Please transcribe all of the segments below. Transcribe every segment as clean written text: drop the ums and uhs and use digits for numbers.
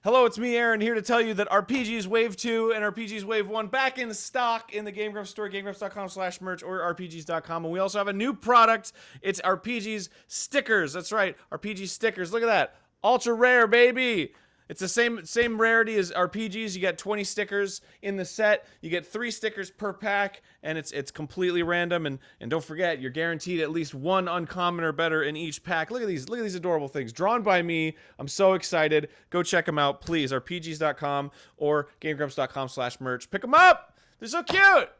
Hello, it's me, Aaron, here to tell you that RPGs Wave 2 and RPGs Wave 1 back in stock in the GameGrumps store, gamegrumps.com/merch or rpgs.com. And we also have a new product. It's RPGs stickers. That's right, RPG stickers. Look at that. Ultra rare, baby. It's the same rarity as RPGs. You get 20 stickers in the set. You get 3 stickers per pack, and it's completely random. And don't forget, you're guaranteed at least one uncommon or better in each pack. Look at these adorable things drawn by me. I'm so excited. Go check them out, please. RPGs.com or GameGrumps.com/merch. Pick them up. They're so cute.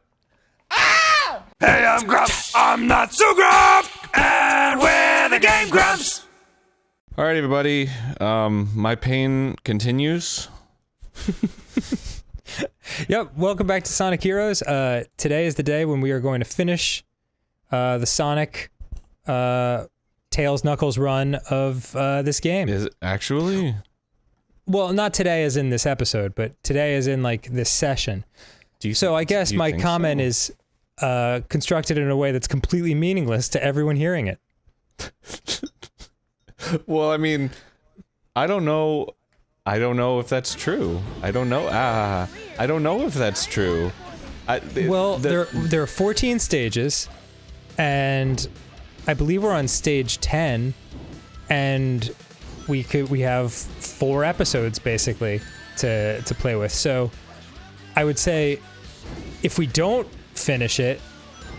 Ah! Hey, I'm Grumps. I'm not so Grump, and we're the Game Grumps. All right, everybody. My pain continues. Yep, welcome back to Sonic Heroes. Today is the day when we are going to finish the Sonic Tails Knuckles run of this game. Is it actually? Well, not today as in this episode, but today as in like this session. So I guess my comment is constructed in a way that's completely meaningless to everyone hearing it. Well, I mean, I don't know if that's true. I don't know if that's true. There are 14 stages, and I believe we're on stage 10, and we have 4 episodes basically to play with. So I would say if we don't finish it,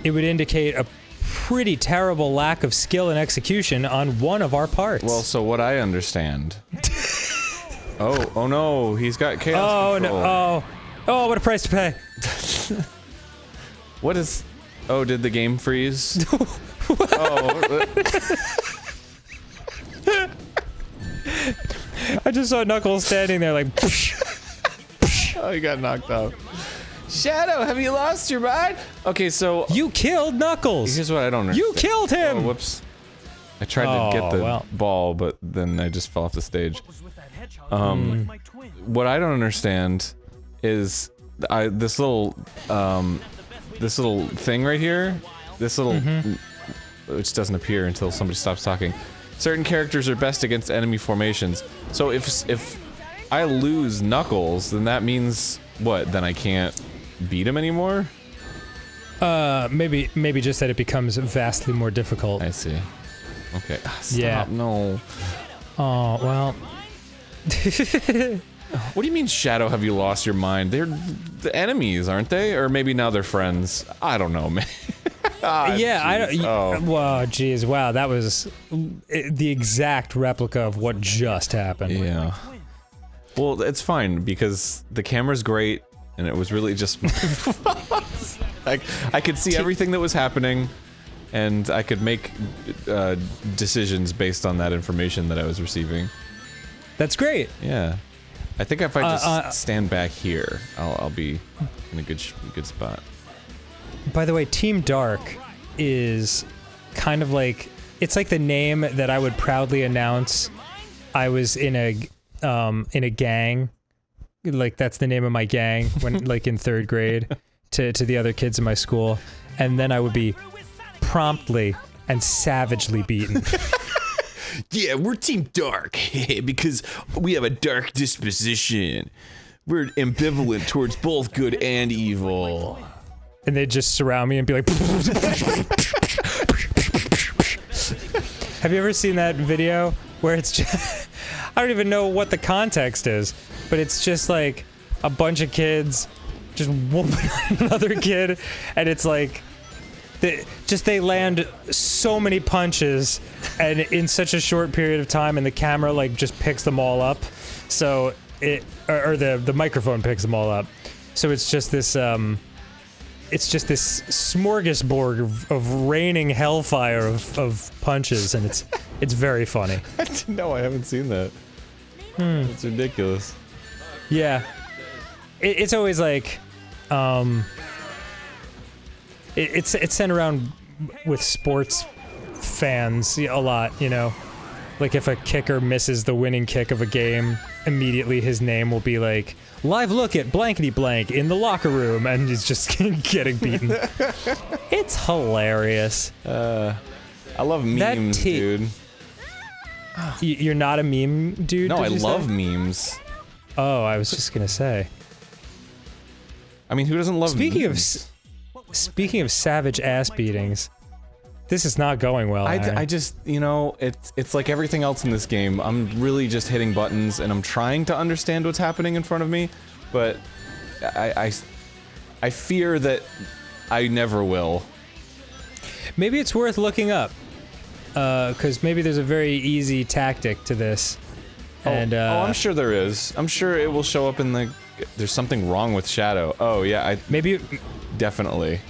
it would indicate a pretty terrible lack of skill and execution on one of our parts. Well, so what I understand. oh no, he's got chaos control. Oh, what a price to pay. What is? Oh, did the game freeze? Oh. I just saw Knuckles standing there like. Oh, he got knocked out. Shadow, have you lost your mind? Okay, so you killed Knuckles. Here's what I don't understand. You killed him. Oh, whoops. I tried to get the ball, but then I just fell off the stage. What I don't understand is this little thing right here. This little, which doesn't appear until somebody stops talking. Certain characters are best against enemy formations. So if I lose Knuckles, then that means what? Then I can't beat him anymore? Maybe just that it becomes vastly more difficult. I see. Okay. Stop. Yeah. No. Oh, well. What do you mean, Shadow, have you lost your mind? They're the enemies, aren't they? Or maybe now they're friends. I don't know, man. Yeah, I don't. Oh. Well, geez, wow, that was the exact replica of what just happened. Yeah. Well, it's fine because the camera's great, and it was really just like I could see everything that was happening, and I could make decisions based on that information that I was receiving. That's great. Yeah, I think if I just stand back here, I'll be in a good spot. By the way, Team Dark is kind of like it's like the name that I would proudly announce I was in a gang. Like that's the name of my gang when like in 3rd grade to the other kids in my school, and then I would be promptly and savagely beaten. Yeah, we're Team Dark because we have a dark disposition. We're ambivalent towards both good and evil. And they'd just surround me and be like. Have you ever seen that video where it's just I don't even know what the context is, but it's just like a bunch of kids just whooping another kid, and it's like they land so many punches and in such a short period of time, and the camera like just picks them all up, so the microphone picks them all up, so it's just this smorgasbord of raining hellfire of punches, and it's very funny. No, I haven't seen that. It's ridiculous. Yeah, it's always like, it's sent around with sports fans a lot, you know, like if a kicker misses the winning kick of a game, immediately his name will be like, live look at blankety blank in the locker room, and he's just getting beaten. It's hilarious. I love memes, dude. You're not a meme dude? No, I love memes. Oh, I was just gonna say. I mean, who doesn't love Speaking memes? speaking of savage ass beatings, this is not going well. I just, you know, it's like everything else in this game. I'm really just hitting buttons, and I'm trying to understand what's happening in front of me, but I fear that I never will. Maybe it's worth looking up, because maybe there's a very easy tactic to this. And I'm sure there is. I'm sure it will show up in the. There's something wrong with Shadow. Oh yeah, maybe definitely.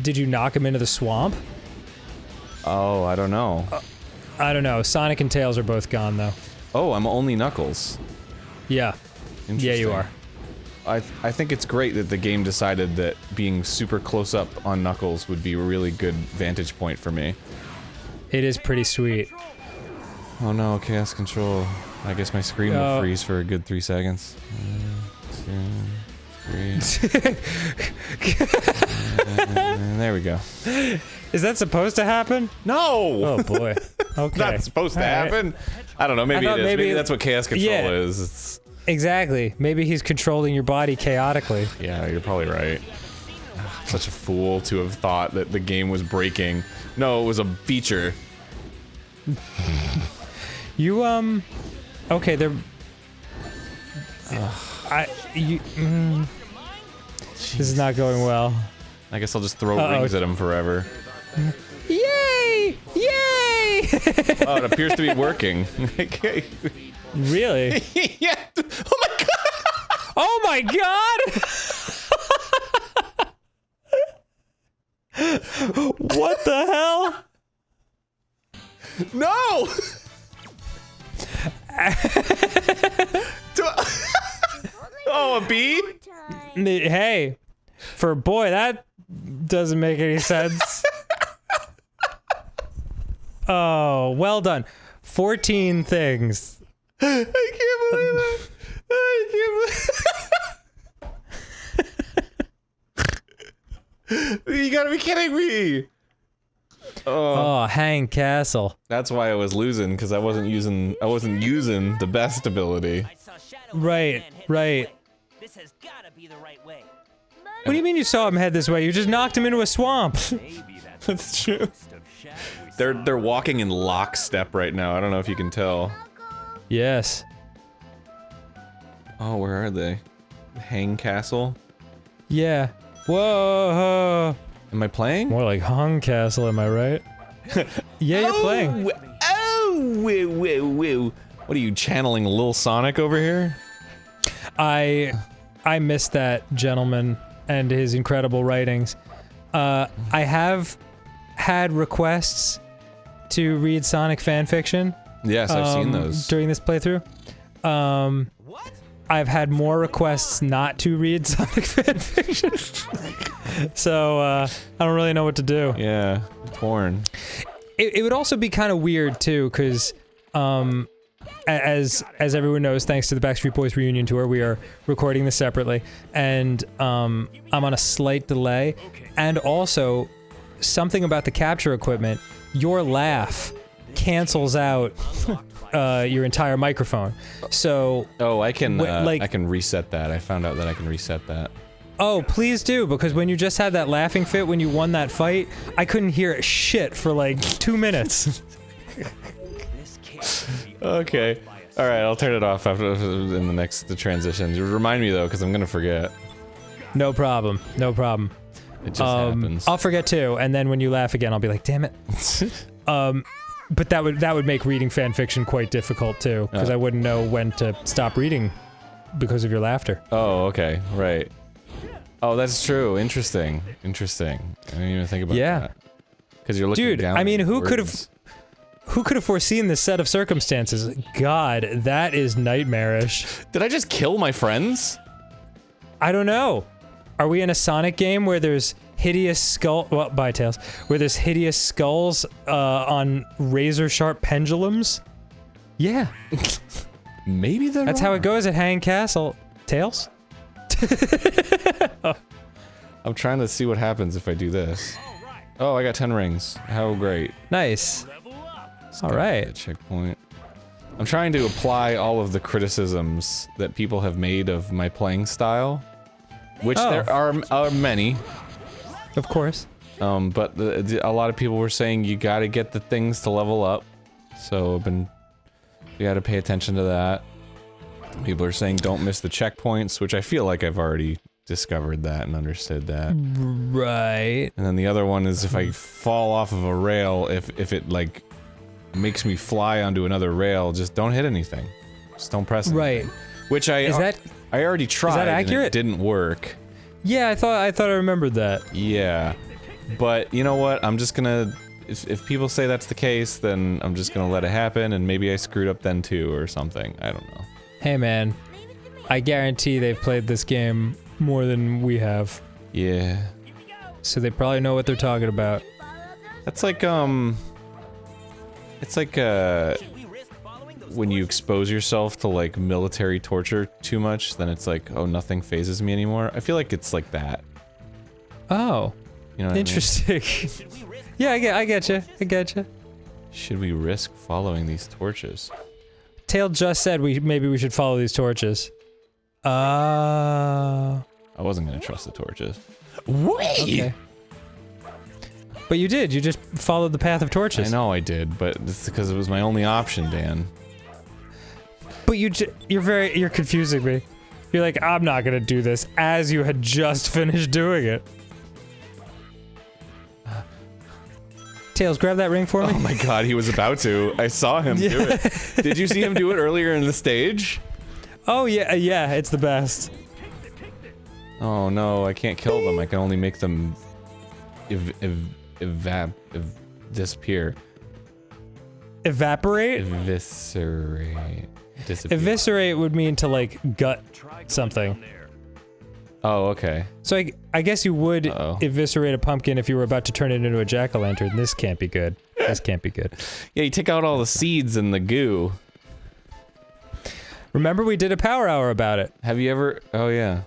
Did you knock him into the swamp? Oh, I don't know. I don't know. Sonic and Tails are both gone though. Oh, I'm only Knuckles. Yeah. Yeah, you are. I think it's great that the game decided that being super close up on Knuckles would be a really good vantage point for me. It is pretty sweet. Oh no, Chaos Control. I guess my screen will freeze for a good 3 seconds. 2, 3. There we go. Is that supposed to happen? No! Oh boy. Okay. Not supposed to happen. I don't know, maybe it is. Maybe that's what Chaos Control is. It's... Exactly. Maybe he's controlling your body chaotically. Yeah, you're probably right. Such a fool to have thought that the game was breaking. No, it was a feature. You, okay, they're... This is not going well. I guess I'll just throw rings at him forever. Yay! Yay! Oh, it appears to be working. Really? Yeah. Oh my god! What the hell? No! Oh, a bee? Hey, for a boy, that doesn't make any sense. Oh, well done. 14 things. I can't believe it. I can't believe You gotta be kidding me. Oh, Hang Castle. That's why I was losing, because I wasn't using the best ability. Right, right. This has gotta be the right way. What do you mean you saw him head this way? You just knocked him into a swamp. That's true. They're walking in lockstep right now. I don't know if you can tell. Yes. Oh, where are they? Hang Castle? Yeah. Whoa. Am I playing? More like Hung Castle, am I right? Yeah, you're playing. Oh, woo, woo, woo. What are you channeling, Lil Sonic over here? I missed that gentleman and his incredible writings. I have had requests to read Sonic fanfiction. Yes, I've seen those. During this playthrough. I've had more requests not to read Sonic fanfiction. So, I don't really know what to do. Yeah, torn. It would also be kind of weird, too, because, as everyone knows, thanks to the Backstreet Boys reunion tour, we are recording this separately, and, I'm on a slight delay, and also, something about the capture equipment, your laugh cancels out your entire microphone. So I can I can reset that. I found out that I can reset that. Oh, please do, because when you just had that laughing fit when you won that fight, I couldn't hear shit for like 2 minutes. Okay. All right, I'll turn it off after in the transition. Remind me though, because I'm gonna forget. No problem. No problem. It just happens. I'll forget too, and then when you laugh again, I'll be like, damn it. But that would make reading fan fiction quite difficult too, because I wouldn't know when to stop reading because of your laughter. Oh, okay, right. Oh, that's true. Interesting. Interesting. I didn't even think about that. Because you're looking down. I mean, who could have foreseen this set of circumstances? God, that is nightmarish. Did I just kill my friends? I don't know. Are we in a Sonic game where there's hideous where there's hideous skulls on razor-sharp pendulums? Yeah. Maybe that's how it goes at Hang Castle. Tails? I'm trying to see what happens if I do this. Oh, I got 10 rings. How great. Nice. All right. Checkpoint. I'm trying to apply all of the criticisms that people have made of my playing style, which there are many. Of course. But a lot of people were saying you gotta get the things to level up, so you gotta pay attention to that. People are saying don't miss the checkpoints, which I feel like I've already discovered that and understood that. Right. And then the other one is if I fall off of a rail, if it like makes me fly onto another rail, just don't hit anything. Just don't press it. Right. Which I already tried. Is that accurate? And it didn't work. Yeah, I thought I remembered that. Yeah. But you know what? I'm just gonna if people say that's the case, then I'm just gonna let it happen, and maybe I screwed up then too or something. I don't know. Hey man, I guarantee they've played this game more than we have. Yeah. So they probably know what they're talking about. That's like it's like when you expose yourself to like military torture too much, then it's like, oh, nothing phases me anymore. I feel like it's like that. Oh. You know what interesting. I mean? Yeah, I get you. I get you. Should we risk following these torches? Tail just said maybe we should follow these torches. I wasn't gonna trust the torches. Wait! Okay. But you did. You just followed the path of torches. I know I did, but it's because it was my only option, Dan. But you're confusing me. You're like, I'm not gonna do this as you had just finished doing it. Tails, grab that ring for me. Oh my god, he was about to. I saw him do it. Did you see him do it earlier in the stage? Oh yeah, yeah, it's the best. Oh no, I can't kill them. I can only make them disappear. Evaporate? Eviscerate. Disappear. Eviscerate would mean to like gut something. Oh, okay. So I guess you would eviscerate a pumpkin if you were about to turn it into a jack-o'-lantern. This can't be good. This can't be good. Yeah, you take out all the seeds and the goo. Remember we did a power hour about it. Have you ever? Oh yeah.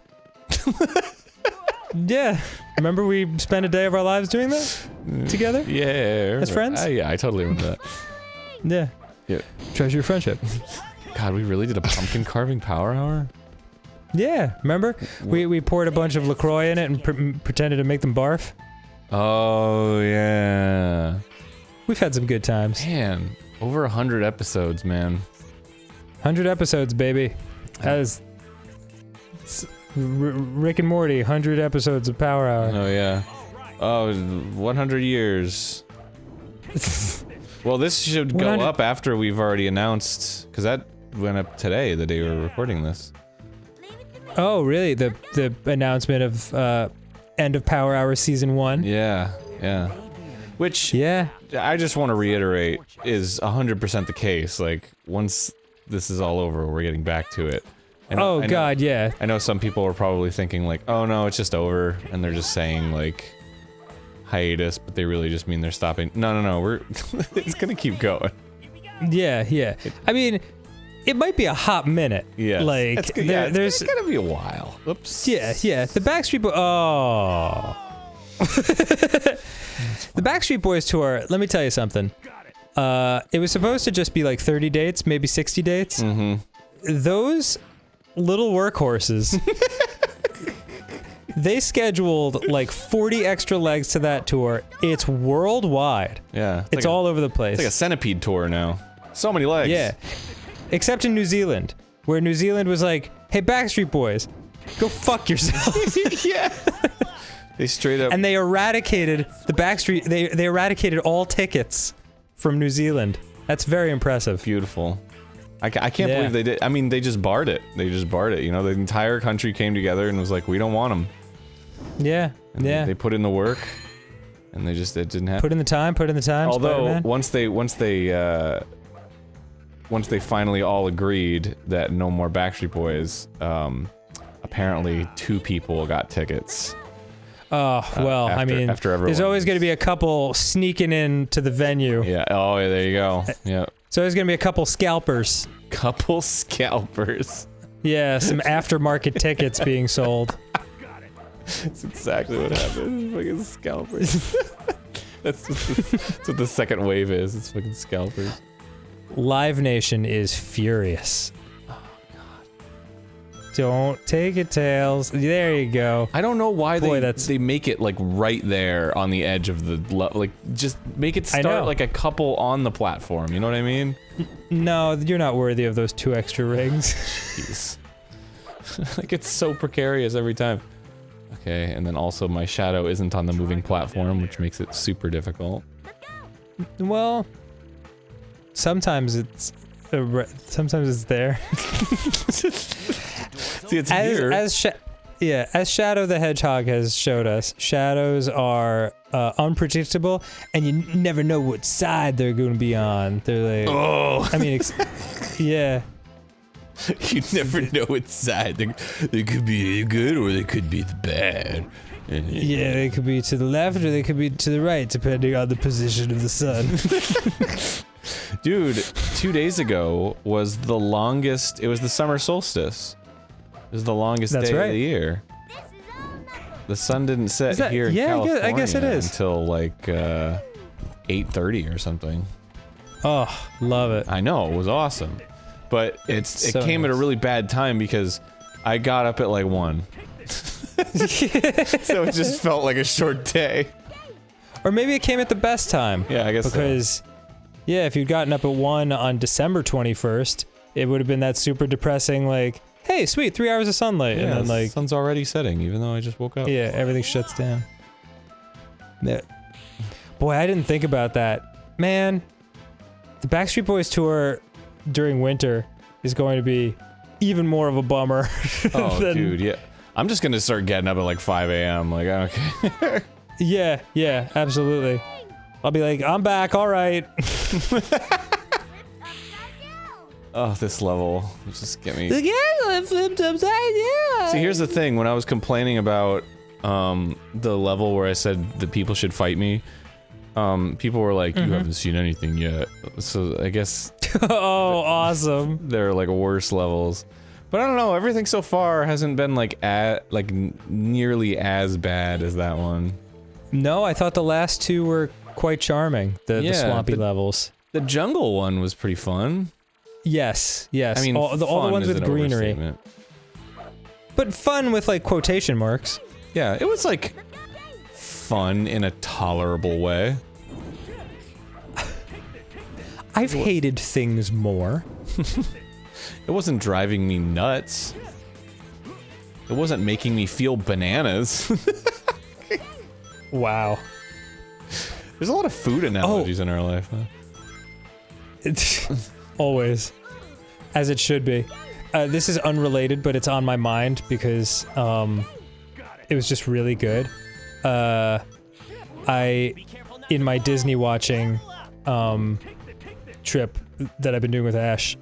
Yeah. Remember we spent a day of our lives doing that? Together? Yeah. As friends? Yeah, I totally remember that. Yeah. Yeah. Treasure your friendship. God, we really did a pumpkin carving power hour? Yeah, remember? We poured a bunch of LaCroix in it and pretended to make them barf. Oh, yeah. We've had some good times. Man, over 100 episodes, man. 100 episodes, baby. That is... Rick and Morty, 100 episodes of Power Hour. Oh, yeah. Oh, 100 years. Well, this should go up after we've already announced, because that went up today, the day we were recording this. Oh, really? The announcement of end of Power Hour Season 1? Yeah, yeah. Which, yeah, I just want to reiterate, is 100% the case. Like, once this is all over, we're getting back to it. Oh god, yeah. I know some people are probably thinking like, oh no, it's just over, and they're just saying like, hiatus, but they really just mean they're stopping. No, we're, it's gonna keep going. Yeah, yeah. I mean... It might be a hot minute. Yeah. Like, it's gonna be a while. Oops. Yeah, yeah. The Backstreet Boys. Oh. The Backstreet Boys tour, let me tell you something. It was supposed to just be like 30 dates, maybe 60 dates. Mm-hmm. Those little workhorses, they scheduled like 40 extra legs to that tour. It's worldwide. Yeah. It's all over the place. It's like a centipede tour now. So many legs. Yeah. Except in New Zealand, where New Zealand was like, hey, Backstreet Boys, go fuck yourselves. Yeah. They straight up... And they eradicated the Backstreet, they eradicated all tickets from New Zealand. That's very impressive. Beautiful. I can't believe they did. I mean, they just barred it. They just barred it, you know? The entire country came together and was like, we don't want them. Yeah, and yeah. They put in the work, and it didn't happen. Put in the time, Although, once they finally all agreed that no more Backstreet Boys, apparently 2 people got tickets. Oh, well, I mean, there's always going to be a couple sneaking into the venue. Yeah, oh, yeah, there you go. Yeah. So there's going to be a couple scalpers. Couple scalpers. Yeah, some aftermarket tickets being sold. That's exactly what happened. Fucking scalpers. That's what the second wave is. It's fucking scalpers. Live Nation is furious. Don't take it, Tails. There you go. I don't know why Boy, they make it like right there on the edge of the like just make it start like a couple on the platform. You know what I mean? No, you're not worthy of those 2 extra rings. Jeez. Like it's so precarious every time. Okay, and then also my shadow isn't on the moving platform, which makes it super difficult. Well, sometimes it's there. See, it's here. As Shadow the Hedgehog has showed us, shadows are unpredictable, and you never know what side they're going to be on. They're like, oh, I mean, yeah. You never know what side. They could be good or they could be the bad. Yeah, they could be to the left or they could be to the right, depending on the position of the sun. Dude, 2 days ago was the longest. It was the summer solstice. It was the longest day of the year. The sun didn't set here in California I guess it is. until like 8:30 or something. Oh, love it. I know, it was awesome. But it came at a really bad time because I got up at like 1. So it just felt like a short day. Or maybe it came at the best time. Yeah, I guess because, yeah, if you'd gotten up at 1 on December 21st, it would have been that super depressing, like, hey, sweet, 3 hours of sunlight. Yeah, and then, like, the sun's already setting, even though I just woke up. Yeah, everything shuts down. Yeah. Boy, I didn't think about that. Man, the Backstreet Boys tour during winter is going to be even more of a bummer. Oh, dude, yeah. I'm just gonna start getting up at like 5 a.m. Like, okay. Yeah, absolutely. I'll be like, I'm back, alright. Oh, this level. Just get me. The game flipped upside down. See, here's the thing. When I was complaining about the level where I said that people should fight me, people were like, you haven't seen anything yet. So I guess oh, awesome. they're like worse levels. But I don't know, everything so far hasn't been like nearly as bad as that one. No, I thought the last 2 were quite charming. The swampy levels. The jungle one was pretty fun. Yes. I mean, all the ones with greenery. But fun with like quotation marks. Yeah, it was like fun in a tolerable way. I've hated things more. It wasn't driving me nuts. It wasn't making me feel bananas. Wow. There's a lot of food analogies in our life, huh? It's always. As it should be. This is unrelated, but it's on my mind because, it was just really good. In my Disney watching, trip that I've been doing with Ash,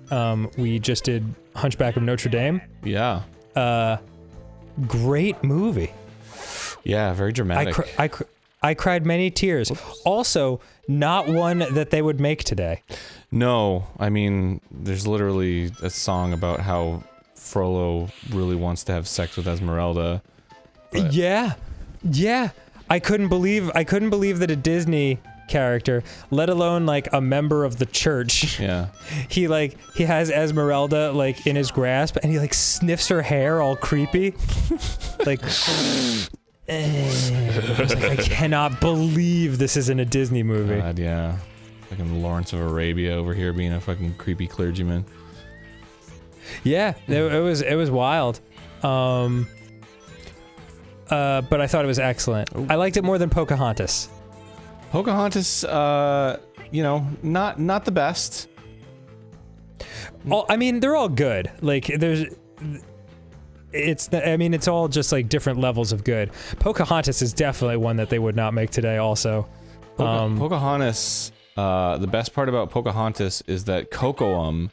we just did Hunchback of Notre Dame. Yeah. Great movie. Yeah, very dramatic. I cried many tears. Also, not one that they would make today. No, I mean, there's literally a song about how Frollo really wants to have sex with Esmeralda. But Yeah. I couldn't believe that a Disney character, let alone like a member of the church. yeah. He has Esmeralda like in his grasp and he like sniffs her hair all creepy. Like I was like, I cannot believe this isn't a Disney movie. God, yeah. Fucking Lawrence of Arabia over here being a fucking creepy clergyman. Yeah, it was wild. But I thought it was excellent. Ooh. I liked it more than Pocahontas. Pocahontas, you know, not the best. I mean, they're all good. Like, it's all just like different levels of good. Pocahontas is definitely one that they would not make today also. Pocahontas, the best part about Pocahontas is that Cocoam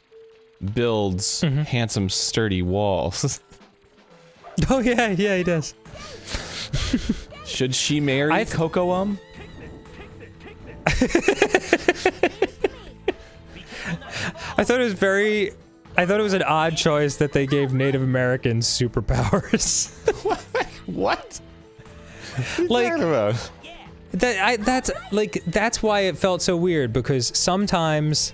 builds handsome, sturdy walls. Oh yeah, he does. Should she marry Cocoam? I thought it was an odd choice that they gave Native Americans superpowers. What? Like, about? that's why it felt so weird, because sometimes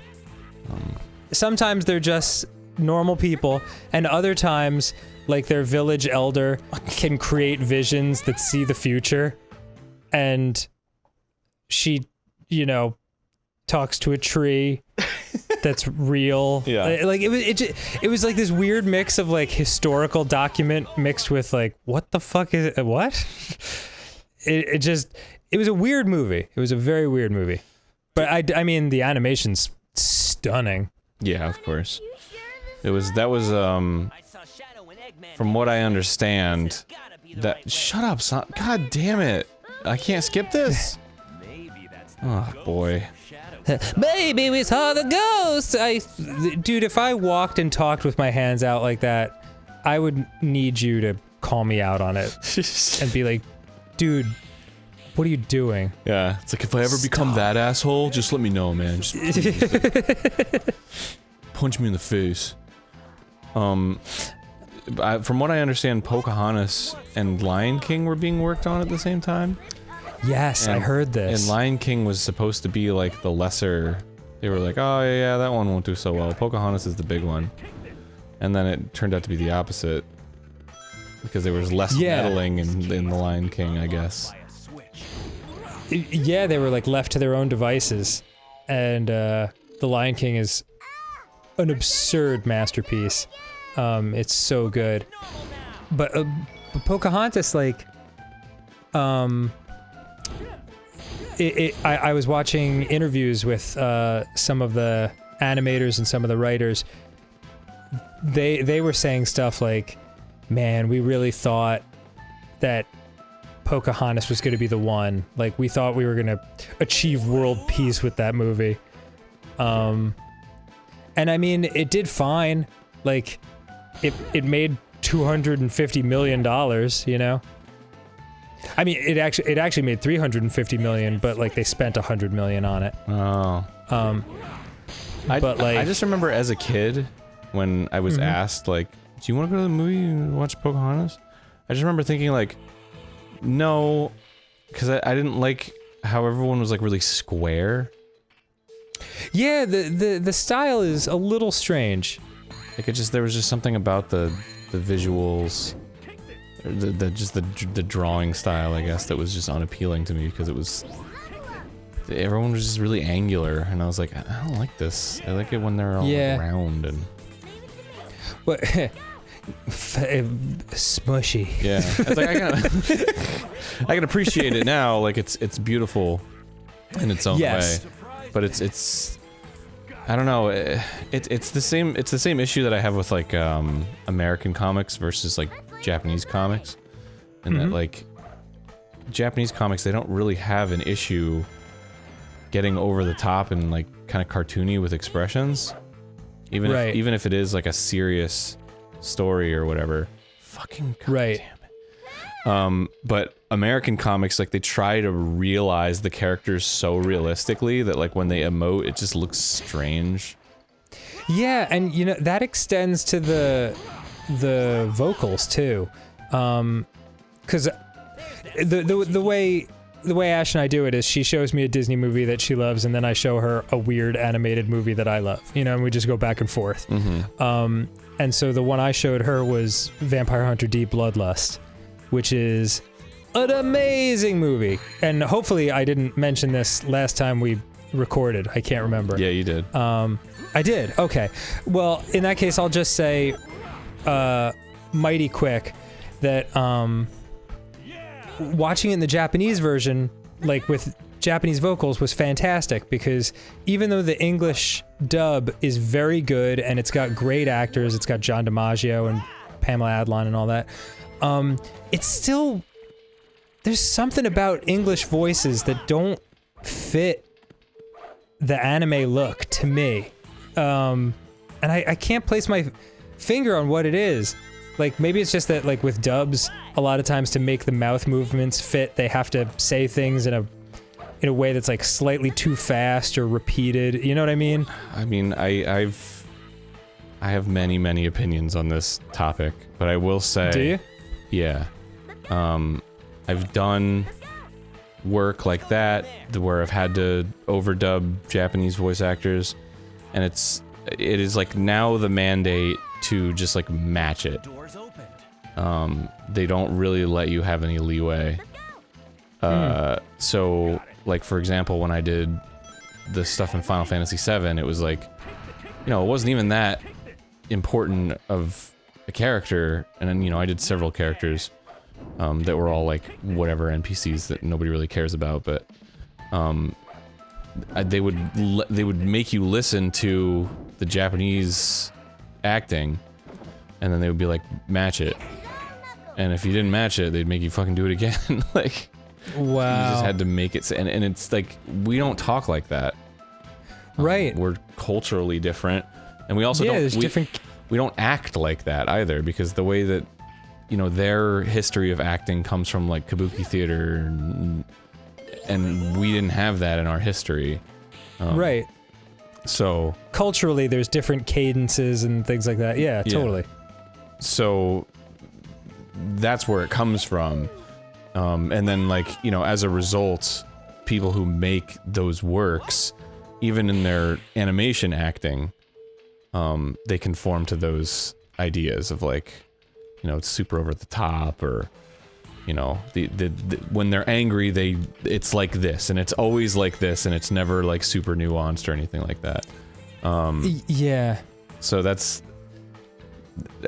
sometimes they're just normal people, and other times, like their village elder can create visions that see the future, and she, you know, talks to a tree that's real. Yeah. Like it was like this weird mix of like historical document mixed with like, what the fuck is it? What? It was a weird movie. It was a very weird movie. But I mean, the animation's stunning. Yeah, of course. That was from what I understand, that shut up, son. God damn it. I can't skip this. Oh boy. Baby, we saw the ghost. Dude, if I walked and talked with my hands out like that, I would need you to call me out on it and be like, dude, what are you doing? Yeah, it's like, if I ever become that asshole, just let me know, man. Just punch me in the face. From what I understand, Pocahontas and Lion King were being worked on at the same time. Yes, I heard this. And Lion King was supposed to be like the lesser. They were like, oh yeah, that one won't do so well. Pocahontas is the big one. And then it turned out to be the opposite. Because there was less meddling in the Lion King, I guess. Yeah, they were like left to their own devices. And the Lion King is an absurd masterpiece. It's so good. But Pocahontas, like, I was watching interviews with some of the animators and some of the writers. They were saying stuff like, man, we really thought that Pocahontas was going to be the one. Like, we thought we were going to achieve world peace with that movie. And I mean, it did fine. Like, it made $250 million, you know? I mean, it actually made $350 million, but like they spent $100 million on it. Oh. But like, I just remember as a kid when I was asked like, do you want to go to the movie and watch Pocahontas? I just remember thinking like, no, because I didn't like how everyone was like really square. Yeah, the style is a little strange. Like there was just something about the visuals, or the drawing style, I guess, that was just unappealing to me because it was, everyone was just really angular, and I was like, I don't like this. I like it when they're all round and. What? Smushy. Yeah, it's like I can appreciate it now. Like it's beautiful in its own way, but it's I don't know. It's the same issue that I have with like American comics versus like Japanese comics, and that like Japanese comics, they don't really have an issue getting over the top and like kind of cartoony with expressions, even if it is like a serious story or whatever. Fucking goddamn it. But American comics, like, they try to realize the characters so realistically that like when they emote, it just looks strange. Yeah, and you know that extends to the vocals too, because the way Ash and I do it is she shows me a Disney movie that she loves, and then I show her a weird animated movie that I love. You know, and we just go back and forth. And so the one I showed her was Vampire Hunter D: Bloodlust, which is an amazing movie. And hopefully I didn't mention this last time we recorded. I can't remember. Yeah, you did. I did. Okay. Well, in that case, I'll just say mighty quick that watching it in the Japanese version, like with Japanese vocals, was fantastic, because even though the English dub is very good and it's got great actors, it's got John DiMaggio and Pamela Adlon and all that, it's still, there's something about English voices that don't fit the anime look to me. And I can't place my finger on what it is. Like, maybe it's just that, like, with dubs, a lot of times to make the mouth movements fit, they have to say things in a way that's, like, slightly too fast or repeated. You know what I mean? I mean, I have many opinions on this topic, but I will say... Do you? Yeah. I've done work like that, where I've had to overdub Japanese voice actors, and it's it is like now the mandate to just like match it. Doors opened. They don't really let you have any leeway. So like for example, when I did the stuff in Final Fantasy VII, it was like, you know, it wasn't even that important of a character, and then, you know, I did several characters that were all like whatever NPCs that nobody really cares about, but they would make you listen to the Japanese acting, and then they would be like, match it, and if you didn't match it, they'd make you fucking do it again. Like, Wow. you just had to make it, and it's like, we don't talk like that. Right. We're culturally different, and we also there's don't different. we don't act like that either, because the way that, you know, their history of acting comes from like kabuki theater, and we didn't have that in our history. Right. So Culturally, there's different cadences and things like that. Yeah, totally. so that's where it comes from. And then, like, you know, as a result, people who make those works, even in their animation acting, they conform to those ideas of, like, you know, it's super over the top, or, you know, the when they're angry, it's like this, and it's always like this, and it's never like super nuanced or anything like that. Yeah. So that's,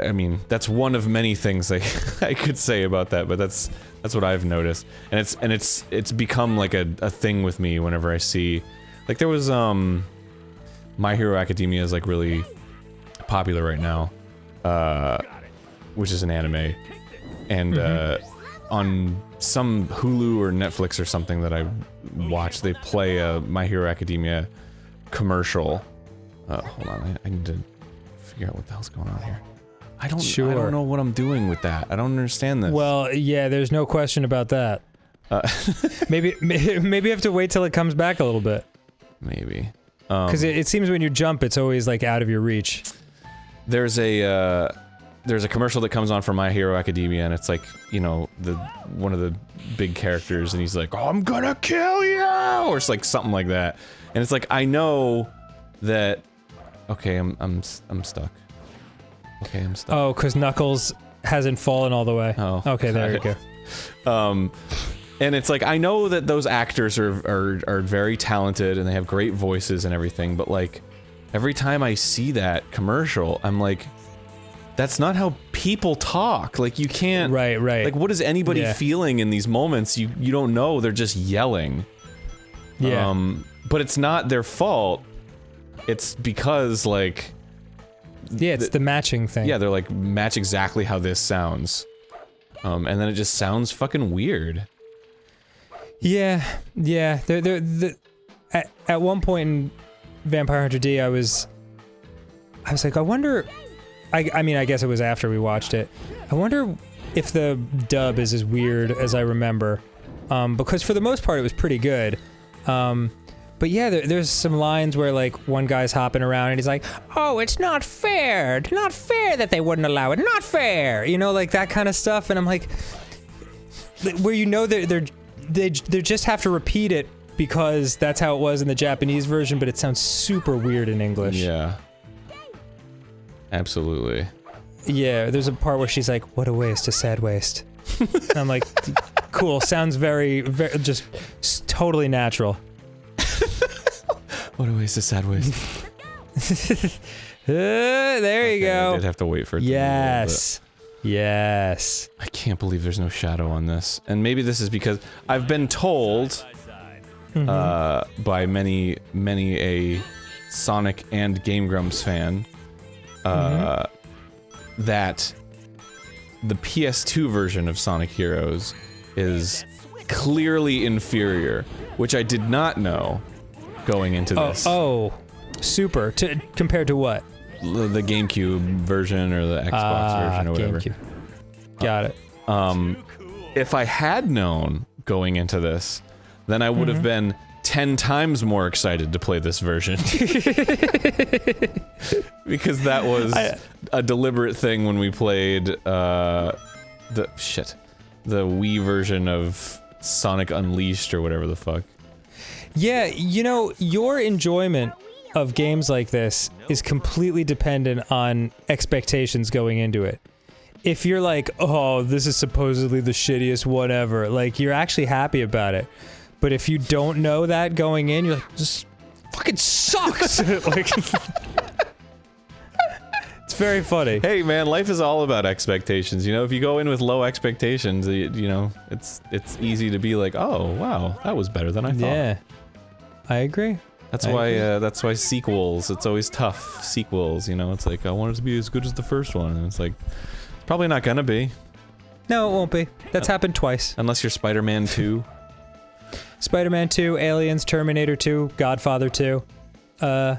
I mean, that's one of many things I could say about that, but that's what I've noticed, and it's become like a thing with me whenever I see, like, there was My Hero Academia is like really popular right now, which is an anime, and on some Hulu or Netflix or something that I watch, they play a My Hero Academia commercial. Hold on, I need to figure out what the hell's going on here. I don't know what I'm doing with that. I don't understand this. Well, yeah, there's no question about that. Maybe you have to wait till it comes back a little bit. Maybe. Because it seems when you jump, it's always like out of your reach. There's a commercial that comes on for My Hero Academia, and it's like, you know, one of the big characters, and he's like, "Oh, I'm gonna kill you," or it's like something like that, and it's like, I know that. Okay, I'm stuck. Okay, I'm stuck. Oh, because Knuckles hasn't fallen all the way. Oh, okay, there you go. And it's like, I know that those actors are very talented and they have great voices and everything, but like, every time I see that commercial, I'm like, that's not how people talk. Like, you can't. Right. Like, what is anybody feeling in these moments? You don't know. They're just yelling. Yeah. But it's not their fault. It's because, like. Yeah, it's the matching thing. Yeah, they're like, match exactly how this sounds. And then it just sounds fucking weird. Yeah. At one point in Vampire Hunter D, I was like, I wonder. I mean, I guess it was after we watched it. I wonder if the dub is as weird as I remember, because for the most part it was pretty good. But yeah, there's some lines where like one guy's hopping around and he's like, "Oh, it's not fair. It's not fair that they wouldn't allow it. Not fair." You know, like that kind of stuff. And I'm like, where you know they just have to repeat it because that's how it was in the Japanese version, but it sounds super weird in English. Yeah. Absolutely. Yeah, there's a part where she's like, "What a waste, a sad waste." And I'm like, cool, sounds very, very, just totally natural. What a waste, a sad waste. There you go. I did have to wait for it to Yes. Yes. I can't believe there's no shadow on this. And maybe this is because I've been told by many a Sonic and GameGrumps fan that the PS2 version of Sonic Heroes is clearly inferior, which I did not know going into this. Oh, super. Compared to what? The GameCube version or the Xbox version or whatever. GameCube. Got it. If I had known going into this, then I would have been 10 times more excited to play this version. Because that was a deliberate thing when we played the Wii version of Sonic Unleashed or whatever the fuck. Yeah, you know, your enjoyment of games like this is completely dependent on expectations going into it. If you're like, oh, this is supposedly the shittiest one ever, like, you're actually happy about it. But if you don't know that going in, you're like, this fucking sucks! Like, it's very funny. Hey man, life is all about expectations. You know, if you go in with low expectations, you know, it's easy to be like, oh wow, that was better than I thought. Yeah, I agree. That's why sequels. It's always tough. Sequels, you know, it's like I want it to be as good as the first one, and it's like probably not gonna be. No, it won't be. That's happened twice. Unless you're Spider-Man 2. Spider-Man 2, Aliens, Terminator 2, Godfather 2. Yeah,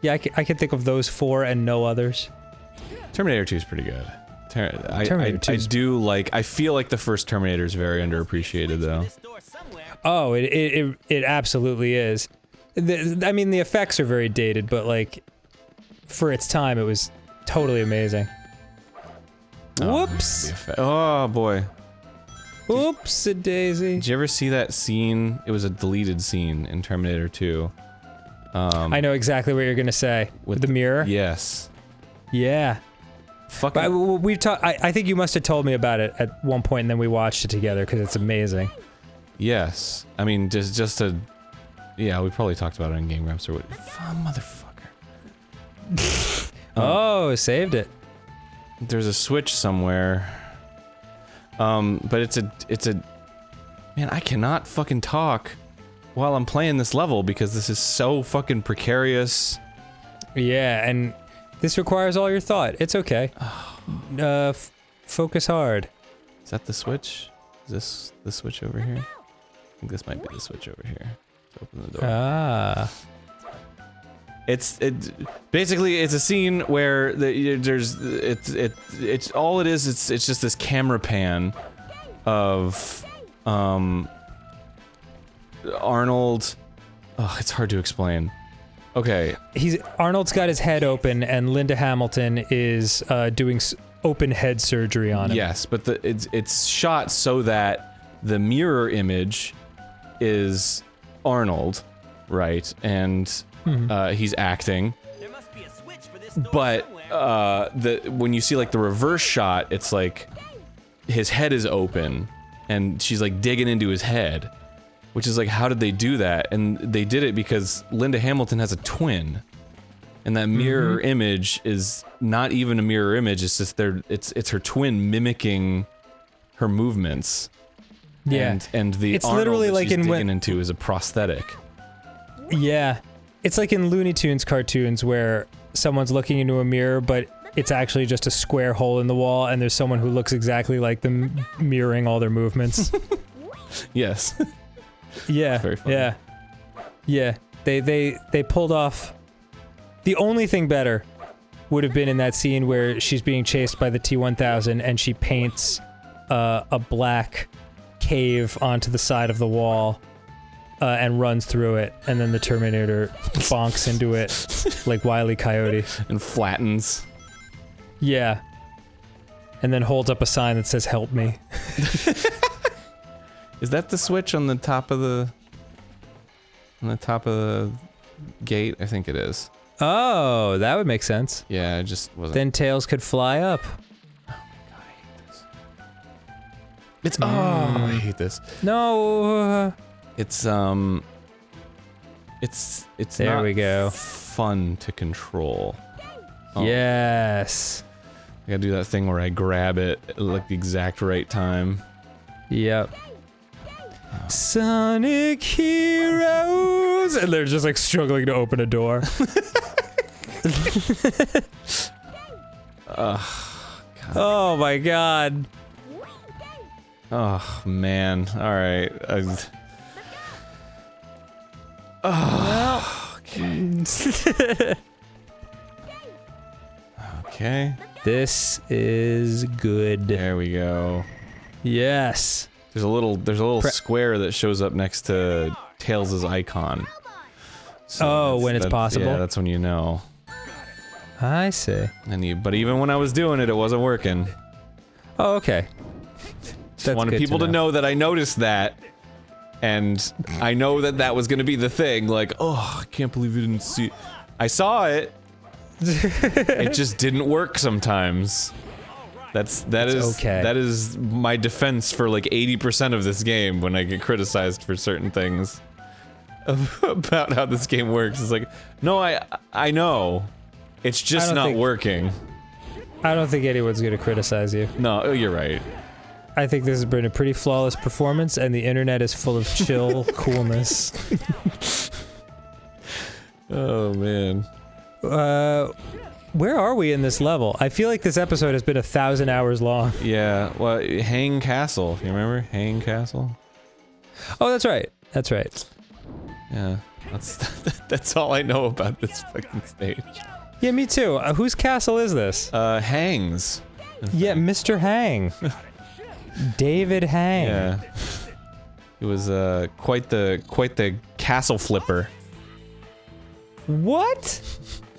I can think of those 4 and no others. Terminator 2 is pretty good. Terminator 2 I do like. I feel like the first Terminator is very underappreciated, though. Oh, it absolutely is. I mean, the effects are very dated, but like, for its time, it was totally amazing. Whoops! Oh boy. Whoops-a-daisy. Did you ever see that scene? It was a deleted scene in Terminator 2. I know exactly what you're gonna say. With the mirror? Yes. Yeah. Fucking. But we've talked. I think you must have told me about it at one point, and then we watched it together because it's amazing. Yes. I mean, just to. Yeah, we probably talked about it in GameGrumps or what. Motherfucker. Oh, saved it. There's a switch somewhere. But it's a. Man, I cannot fucking talk while I'm playing this level because this is so fucking precarious. Yeah, and this requires all your thought. It's okay. Focus hard. Is that the switch? Is this the switch over here? I think this might be the switch over here. To open the door. Ah. Basically it's a scene where it's all it is. It's just this camera pan of Arnold. Oh, it's hard to explain. Okay. Arnold's got his head open, and Linda Hamilton is doing open head surgery on him. Yes, but it's shot so that the mirror image is Arnold, right? And he's acting. But when you see like the reverse shot, it's like his head is open, and she's like digging into his head. Which is like, how did they do that? And they did it because Linda Hamilton has a twin. And that mirror image is not even a mirror image, it's just it's her twin mimicking her movements. Yeah. And the it's Arnold literally that like she's in digging into is a prosthetic. Yeah. It's like in Looney Tunes cartoons where someone's looking into a mirror, but it's actually just a square hole in the wall, and there's someone who looks exactly like them mirroring all their movements. Yes. Yeah, Very funny. yeah. They pulled off. The only thing better would have been in that scene where she's being chased by the T-1000 and she paints a black cave onto the side of the wall and runs through it, and then the Terminator bonks into it like Wile E. Coyote. And flattens. Yeah. And then holds up a sign that says, "Help me." Is that the switch on the top of the gate? I think it is. Oh, that would make sense. Yeah, it just wasn't. Then Tails could fly up. Oh my god, I hate this. I hate this. No. It's There not we go. fun to control. Oh, Yes. I gotta do that thing where I grab it at like the exact right time. Yep. Sonic Heroes! And they're just like struggling to open a door. Oh my god. Oh man, alright. Okay. This is good. There we go. Yes. There's a little square that shows up next to Tails' icon. So when it's possible? Yeah, that's when you know. I see. But even when I was doing it, it wasn't working. Oh, okay. Just wanted people to know that I noticed that, and I know that that was gonna be the thing. Like, oh, I can't believe you didn't see. I saw it. It just didn't work sometimes. That is my defense for like 80% of this game when I get criticized for certain things about how this game works. It's like, no, I know. It's just not working. I don't think anyone's gonna criticize you. No, you're right. I think this has been a pretty flawless performance, and the internet is full of chill coolness. Oh, man. Where are we in this level? I feel like this episode has been 1,000 hours long. Yeah, well, Hang Castle. You remember? Hang Castle? Oh, that's right. That's right. Yeah, that's all I know about this fucking stage. Yeah, me too. Whose castle is this? Hangs. Yeah, Mr. Hang. David Hang. Yeah. He was quite the castle flipper. What?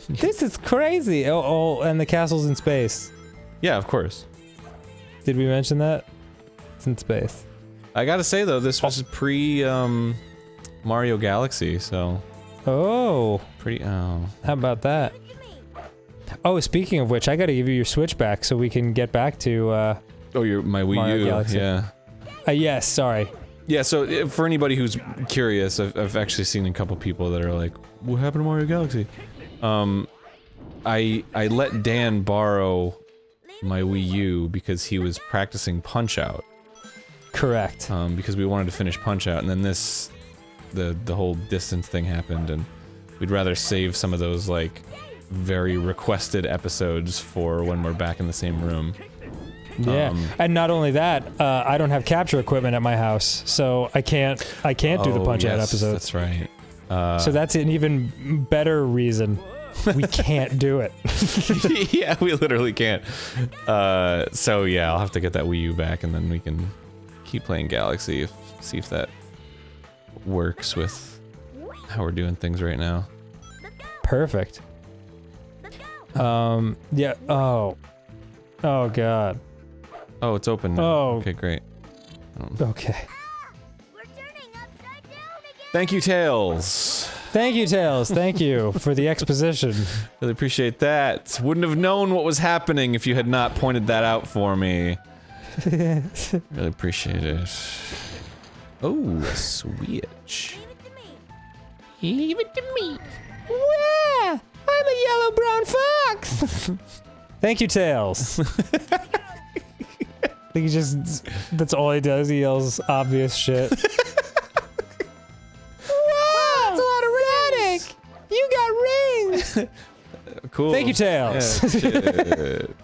This is crazy. Oh, and the castle's in space. Yeah, of course. Did we mention that? It's in space. I gotta say though, this was pre Mario Galaxy, so Oh. pretty. Oh. How about that? Oh, speaking of which, I gotta give you your Switch back so we can get back to Oh, my Wii Mario U. Galaxy. Yeah. Yes, sorry. Yeah. So for anybody who's curious, I've actually seen a couple people that are like, "What happened to Mario Galaxy?" I let Dan borrow my Wii U because he was practicing Punch-Out. Correct. Because we wanted to finish Punch-Out, and then the whole distance thing happened, and we'd rather save some of those, like, very requested episodes for when we're back in the same room. Yeah, and not only that, I don't have capture equipment at my house, so I can't do the Punch-Out episode. That's right. So that's an even better reason we can't do it. Yeah, we literally can't. So yeah, I'll have to get that Wii U back, and then we can keep playing Galaxy, see if that works with how we're doing things right now. Perfect. Yeah. Oh God. Oh, it's open now. Oh. Okay, great. Okay. Thank you, Tails. Thank you, Tails. Thank you for the exposition. Really appreciate that. Wouldn't have known what was happening if you had not pointed that out for me. Really appreciate it. Oh, a switch. Leave it to me. Wah! I'm a yellow-brown fox. Thank you, Tails. I think he just, that's all he does, he yells obvious shit. Wow, that's a lot of rings. You got rings. Cool. Thank you, Tails. Yeah, shit.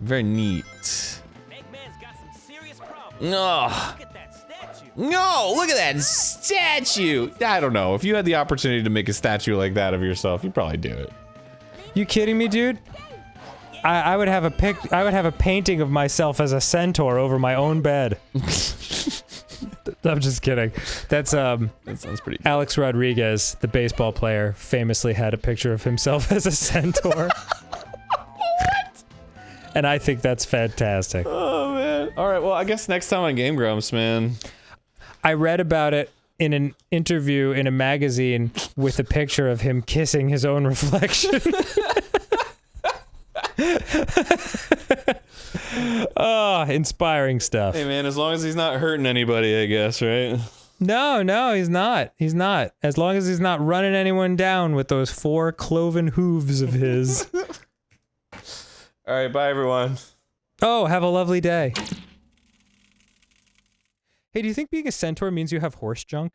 Very neat. Eggman's got some serious problems. No. Look at that statue. No, look at that statue. I don't know. If you had the opportunity to make a statue like that of yourself, you'd probably do it. You kidding me, dude? I would have a painting of myself as a centaur over my own bed. I'm just kidding. That's That sounds pretty good. Alex Rodriguez, the baseball player, famously had a picture of himself as a centaur. What? And I think that's fantastic. Oh man. All right, well, I guess next time on GameGrumps, man. I read about it in an interview in a magazine with a picture of him kissing his own reflection. Oh, inspiring stuff. Hey man, as long as he's not hurting anybody, I guess, right? No, he's not. He's not. As long as he's not running anyone down with those 4 cloven hooves of his. All right, bye everyone. Oh, have a lovely day. Hey, do you think being a centaur means you have horse junk?